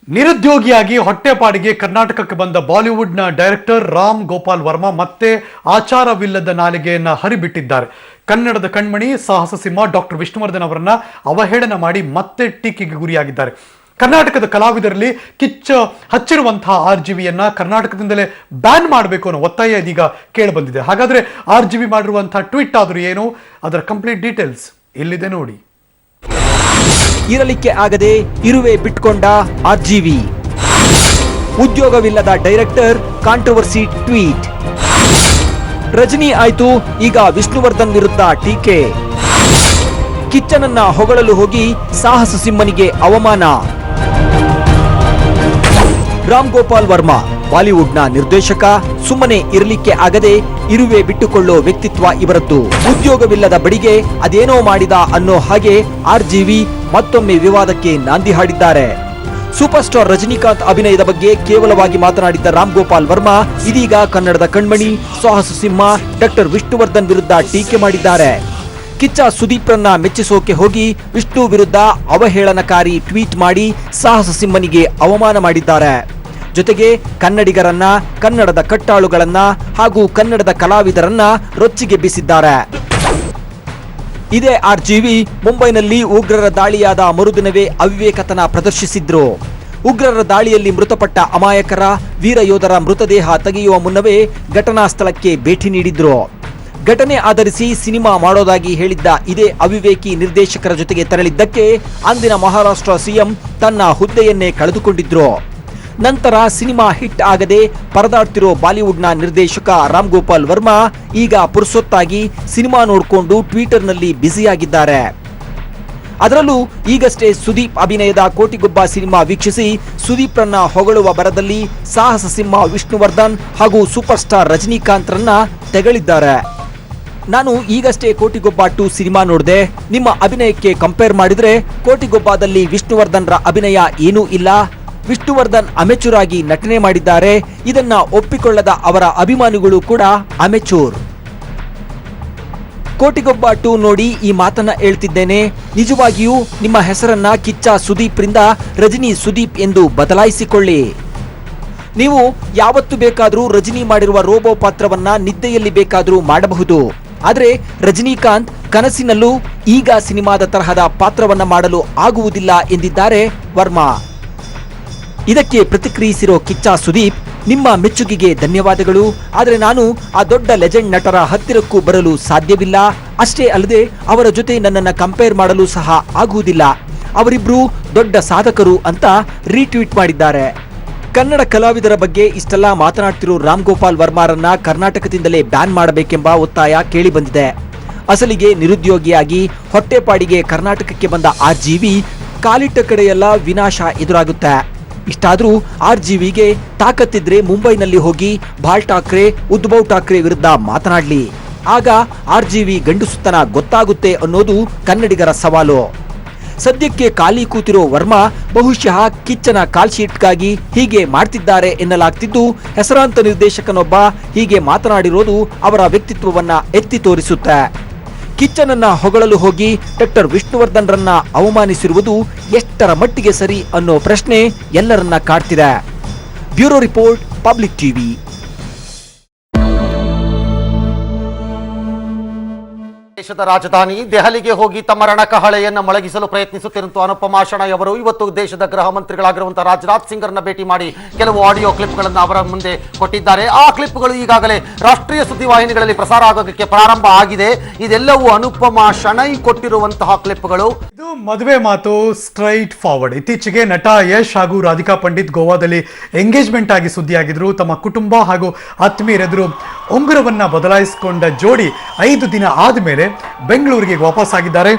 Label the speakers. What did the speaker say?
Speaker 1: ನಿರುದ್ಯೋಗಿಯಾಗಿ ಹೊಟ್ಟೆಪಾಡಿಗೆ ಕರ್ನಾಟಕಕ್ಕೆ ಬಂದ ಬಾಲಿವುಡ್ನ ಡೈರೆಕ್ಟರ್ ರಾಮ್ ಗೋಪಾಲ್ ವರ್ಮಾ ಮತ್ತೆ ಆಚಾರವಿಲ್ಲದ ನಾಲಿಗೆಯನ್ನ ಹರಿಬಿಟ್ಟಿದ್ದಾರೆ. ಕನ್ನಡದ ಕಣ್ಮಣಿ ಸಾಹಸ ಸಿಂಹ ಡಾಕ್ಟರ್ ವಿಷ್ಣುವರ್ಧನ್ ಅವರನ್ನ ಅವಹೇಳನ ಮಾಡಿ ಮತ್ತೆ ಟೀಕೆಗೆ ಗುರಿಯಾಗಿದ್ದಾರೆ. ಕರ್ನಾಟಕದ ಕಲಾವಿದರಲ್ಲಿ ಕಿಚ್ಚ ಹಚ್ಚಿರುವಂತಹ RGVಯನ್ನ ಕರ್ನಾಟಕದಿಂದಲೇ ಬ್ಯಾನ್ ಮಾಡಬೇಕು ಅನ್ನೋ ಒತ್ತಾಯ ಇದೀಗ ಕೇಳಿ ಬಂದಿದೆ. ಹಾಗಾದ್ರೆ RGV ಮಾಡಿರುವಂತಹ ಟ್ವೀಟ್ ಆದರೂ ಏನು, ಅದರ ಕಂಪ್ಲೀಟ್ ಡೀಟೇಲ್ಸ್ ಇಲ್ಲಿದೆ ನೋಡಿ.
Speaker 2: ಇರಲಿಕ್ಕೆ ಆಗದೆ ಇರುವೆ ಬಿಟ್ಕೊಂಡ RGV, ಉದ್ಯೋಗವಿಲ್ಲದ ಡೈರೆಕ್ಟರ್ ಕಾಂಟ್ರವರ್ಸಿ ಟ್ವೀಟ್. ರಜನಿ ಆಯ್ತು, ಈಗ ವಿಷ್ಣುವರ್ಧನ್ ವಿರುದ್ಧ ಟೀಕೆ. ಕಿಚ್ಚನನ್ನ ಹೊಗಳಲು ಹೋಗಿ ಸಾಹಸ ಸಿಂಹನಿಗೆ ಅವಮಾನ. ರಾಮ್ ಗೋಪಾಲ್ ವರ್ಮಾ ಬಾಲಿವುಡ್ನ ನಿರ್ದೇಶಕ. ಸುಮ್ಮನೆ ಇರಲಿಕ್ಕೆ ಆಗದೆ ಇರುವೆ ಬಿಟ್ಟುಕೊಳ್ಳೋ ವ್ಯಕ್ತಿತ್ವ ಇವರದ್ದು. ಉದ್ಯೋಗವಿಲ್ಲದ ಬಡಿಗೆ ಅದೇನೋ ಮಾಡಿದ ಅನ್ನೋ ಹಾಗೆ RGV ಮತ್ತೊಮ್ಮೆ ವಿವಾದಕ್ಕೆ ನಾಂದಿ ಹಾಡಿದ್ದಾರೆ. ಸೂಪರ್ ಸ್ಟಾರ್ ರಜನಿಕಾಂತ್ ಅಭಿನಯದ ಬಗ್ಗೆ ಕೇವಲವಾಗಿ ಮಾತನಾಡಿದ್ದ ರಾಮ್ ಗೋಪಾಲ್ ವರ್ಮಾ ಇದೀಗ ಕನ್ನಡದ ಕಣ್ಮಣಿ ಸಾಹಸ ಸಿಂಹ ಡಾಕ್ಟರ್ ವಿಷ್ಣುವರ್ಧನ್ ವಿರುದ್ಧ ಟೀಕೆ ಮಾಡಿದ್ದಾರೆ. ಕಿಚ್ಚ ಸುದೀಪ್ರನ್ನ ಮೆಚ್ಚಿಸೋಕೆ ಹೋಗಿ ವಿಷ್ಣು ವಿರುದ್ಧ ಅವಹೇಳನಕಾರಿ ಟ್ವೀಟ್ ಮಾಡಿ ಸಾಹಸ ಸಿಂಹನಿಗೆ ಅವಮಾನ ಮಾಡಿದ್ದಾರೆ. ಜೊತೆಗೆ ಕನ್ನಡಿಗರನ್ನ, ಕನ್ನಡದ ಕಟ್ಟಾಳುಗಳನ್ನ ಹಾಗೂ ಕನ್ನಡದ ಕಲಾವಿದರನ್ನ ರೊಚ್ಚಿಗೆಬ್ಬಿಸಿದ್ದಾರೆ. ಇದೇ RGV ಮುಂಬೈನಲ್ಲಿ ಉಗ್ರರ ದಾಳಿಯಾದ ಮರುದಿನವೇ ಅವಿವೇಕತನ ಪ್ರದರ್ಶಿಸಿದ್ರು. ಉಗ್ರರ ದಾಳಿಯಲ್ಲಿ ಮೃತಪಟ್ಟ ಅಮಾಯಕರ ವೀರ ಯೋಧರ ಮೃತದೇಹ ತೆಗೆಯುವ ಮುನ್ನವೇ ಘಟನಾ ಸ್ಥಳಕ್ಕೆ ಭೇಟಿ ನೀಡಿದ್ರು. ಘಟನೆ ಆಧರಿಸಿ ಸಿನಿಮಾ ಮಾಡೋದಾಗಿ ಹೇಳಿದ್ದ ಇದೇ ಅವಿವೇಕಿ ನಿರ್ದೇಶಕರ ಜೊತೆಗೆ ತೆರಳಿದ್ದಕ್ಕೆ ಅಂದಿನ ಮಹಾರಾಷ್ಟ್ರ CM ತನ್ನ ಹುದ್ದೆಯನ್ನೇ ಕಳೆದುಕೊಂಡಿದ್ರು. ನಂತರ ಸಿನಿಮಾ ಹಿಟ್ ಆಗದೆ ಪರದಾಡ್ತಿರೋ ಬಾಲಿವುಡ್ನ ನಿರ್ದೇಶಕ ರಾಮ್ ಗೋಪಾಲ್ ವರ್ಮಾ ಈಗ ಪುರ್ಸೊತ್ತಾಗಿ ಸಿನಿಮಾ ನೋಡಿಕೊಂಡು ಟ್ವಿಟರ್ನಲ್ಲಿ ಬ್ಯುಸಿಯಾಗಿದ್ದಾರೆ. ಅದರಲ್ಲೂ ಈಗಷ್ಟೇ ಸುದೀಪ್ ಅಭಿನಯದ ಕೋಟಿಗೊಬ್ಬ ಸಿನಿಮಾ ವೀಕ್ಷಿಸಿ ಸುದೀಪ್ರನ್ನ ಹೊಗಳುವ ಬರದಲ್ಲಿ ಸಾಹಸ ಸಿಂಹ ವಿಷ್ಣುವರ್ಧನ್ ಹಾಗೂ ಸೂಪರ್ ಸ್ಟಾರ್ ರಜನಿಕಾಂತ್ರನ್ನ ತೆಗಳಿದ್ದಾರೆ. ನಾನು ಈಗಷ್ಟೇ ಕೋಟಿಗೊಬ್ಬ 2 ಸಿನಿಮಾ ನೋಡಿದೆ. ನಿಮ್ಮ ಅಭಿನಯಕ್ಕೆ ಕಂಪೇರ್ ಮಾಡಿದ್ರೆ ಕೋಟಿಗೊಬ್ಬದಲ್ಲಿ ವಿಷ್ಣುವರ್ಧನ್ರ ಅಭಿನಯ ಏನೂ ಇಲ್ಲ. ವಿಷ್ಣುವರ್ಧನ್ ಅಮೆಚೂರ್ ಆಗಿ ನಟನೆ ಮಾಡಿದ್ದಾರೆ. ಇದನ್ನ ಒಪ್ಪಿಕೊಳ್ಳದ ಅವರ ಅಭಿಮಾನಿಗಳು ಕೂಡ ಅಮೆಚೂರ್. ಕೋಟಿಗೊಬ್ಬ 2 ನೋಡಿ ಈ ಮಾತನ್ನ ಹೇಳ್ತಿದ್ದೇನೆ. ನಿಜವಾಗಿಯೂ ನಿಮ್ಮ ಹೆಸರನ್ನ ಕಿಚ್ಚ ಸುದೀಪ್ ರಿಂದ ರಜನಿ ಸುದೀಪ್ ಎಂದು ಬದಲಾಯಿಸಿಕೊಳ್ಳಿ. ನೀವು ಯಾವತ್ತು ಬೇಕಾದ್ರೂ ರಜನಿ ಮಾಡಿರುವ ರೋಬೋ ಪಾತ್ರವನ್ನ ನಿದ್ದೆಯಲ್ಲಿ ಬೇಕಾದ್ರೂ ಮಾಡಬಹುದು. ಆದ್ರೆ ರಜನಿಕಾಂತ್ ಕನಸಿನಲ್ಲೂ ಈಗ ಸಿನಿಮಾದ ತರಹದ ಪಾತ್ರವನ್ನ ಮಾಡಲು ಆಗುವುದಿಲ್ಲ ಎಂದಿದ್ದಾರೆ ವರ್ಮಾ. ಇದಕ್ಕೆ ಪ್ರತಿಕ್ರಿಯಿಸಿರೋ ಕಿಚ್ಚ ಸುದೀಪ್, ನಿಮ್ಮ ಮೆಚ್ಚುಗೆಗೆ ಧನ್ಯವಾದಗಳು. ಆದರೆ ನಾನು ಆ ದೊಡ್ಡ ಲೆಜೆಂಡ್ ನಟರ ಹತ್ತಿರಕ್ಕೂ ಬರಲು ಸಾಧ್ಯವಿಲ್ಲ. ಅಷ್ಟೇ ಅಲ್ಲದೆ ಅವರ ಜೊತೆ ನನ್ನನ್ನು ಕಂಪೇರ್ ಮಾಡಲು ಸಹ ಆಗುವುದಿಲ್ಲ. ಅವರಿಬ್ರು ದೊಡ್ಡ ಸಾಧಕರು ಅಂತ ರೀಟ್ವೀಟ್ ಮಾಡಿದ್ದಾರೆ. ಕನ್ನಡ ಕಲಾವಿದರ ಬಗ್ಗೆ ಇಷ್ಟೆಲ್ಲ ಮಾತನಾಡ್ತಿರೋ ರಾಮ್ ಗೋಪಾಲ್ ವರ್ಮಾರನ್ನ ಕರ್ನಾಟಕದಿಂದಲೇ ಬ್ಯಾನ್ ಮಾಡಬೇಕೆಂಬ ಒತ್ತಾಯ ಕೇಳಿ ಬಂದಿದೆ. ಅಸಲಿಗೆ ನಿರುದ್ಯೋಗಿಯಾಗಿ ಹೊಟ್ಟೆಪಾಡಿಗೆ ಕರ್ನಾಟಕಕ್ಕೆ ಬಂದ RGV ಕಾಲಿಟ್ಟ ಕಡೆಯೆಲ್ಲ ವಿನಾಶ ಎದುರಾಗುತ್ತೆ. ಇಷ್ಟಾದ್ರೂ RGVಗೆ ತಾಕತ್ತಿದ್ರೆ ಮುಂಬೈನಲ್ಲಿ ಹೋಗಿ ಬಾಲ್ ಠಾಕ್ರೆ, ಉದ್ಧವ್ ಠಾಕ್ರೆ ವಿರುದ್ಧ ಮಾತನಾಡ್ಲಿ. ಆಗ RGV ಗಂಡುಸುತನ ಗೊತ್ತಾಗುತ್ತೆ ಅನ್ನೋದು ಕನ್ನಡಿಗರ ಸವಾಲು. ಸದ್ಯಕ್ಕೆ ಖಾಲಿ ಕೂತಿರೋ ವರ್ಮಾ ಬಹುಶಃ ಕಿಚ್ಚನ ಕಾಲ್ಶೀಟ್ಗಾಗಿ ಹೀಗೆ ಮಾಡ್ತಿದ್ದಾರೆ ಎನ್ನಲಾಗ್ತಿದ್ದು, ಹೆಸರಾಂತ ನಿರ್ದೇಶಕನೊಬ್ಬ ಹೀಗೆ ಮಾತನಾಡಿರೋದು ಅವರ ವ್ಯಕ್ತಿತ್ವವನ್ನ ಎತ್ತಿ ತೋರಿಸುತ್ತೆ. ಕಿಚ್ಚನನ್ನ ಹೊಗಳಲು ಹೋಗಿ ಡಾಕ್ಟರ್ ವಿಷ್ಣುವರ್ಧನ್ ರನ್ನ ಅವಮಾನಿಸಿರುವುದು ಎಷ್ಟರ ಮಟ್ಟಿಗೆ ಸರಿ ಅನ್ನೋ ಪ್ರಶ್ನೆ ಎಲ್ಲರನ್ನ ಕಾಡ್ತಿದೆ. Bureau report, public TV.
Speaker 3: ದೇಶದ ರಾಜಧಾನಿ ದೆಹಲಿಗೆ ಹೋಗಿ ತಮ್ಮ ರಣಕಹಳೆಯನ್ನು ಮೊಳಗಿಸಲು ಪ್ರಯತ್ನಿಸುತ್ತಿರುವಂತಹ ಅನುಪಮಾ ಶೆಣೈ ಅವರು ಇವತ್ತು ದೇಶದ ಗೃಹ ಮಂತ್ರಿಗಳಾಗಿರುವಂತಹ ರಾಜನಾಥ್ ಸಿಂಗ್ ರನ್ನ ಭೇಟಿ ಮಾಡಿ ಕೆಲವು ಆಡಿಯೋ ಕ್ಲಿಪ್ಗಳನ್ನು ಅವರ ಮುಂದೆ ಕೊಟ್ಟಿದ್ದಾರೆ. ಆ ಕ್ಲಿಪ್ಗಳು ಈಗಾಗಲೇ ರಾಷ್ಟ್ರೀಯ ಸುದ್ದಿವಾಹಿನಿಗಳಲ್ಲಿ ಪ್ರಸಾರ ಆಗೋದಕ್ಕೆ ಪ್ರಾರಂಭ ಆಗಿದೆ. ಇದೆಲ್ಲವೂ ಅನುಪಮಾ ಶೆಣೈ ಕೊಟ್ಟಿರುವಂತಹ ಕ್ಲಿಪ್ಗಳು.
Speaker 1: ಇದು ಮದುವೆ ಮಾತು ಸ್ಟ್ರೈಟ್ ಫಾರ್ವರ್ಡ್. ಇತ್ತೀಚೆಗೆ ನಟ ಯಶ್ ಹಾಗೂ ರಾಧಿಕಾ ಪಂಡಿತ್ ಗೋವಾದಲ್ಲಿ ಎಂಗೇಜ್ಮೆಂಟ್ ಆಗಿ ಸುದ್ದಿಯಾಗಿದ್ರು. ತಮ್ಮ ಕುಟುಂಬ ಹಾಗೂ ಆತ್ಮೀಯರೆದುರು ಉಂಗುರವನ್ನ ಬದಲಾಯಿಸಿಕೊಂಡ ಜೋಡಿ 5 ದಿನ ಆದ ಮೇಲೆ ಬೆಂಗಳೂರಿಗೆ ವಾಪಸ್ ಆಗಿದ್ದಾರೆ.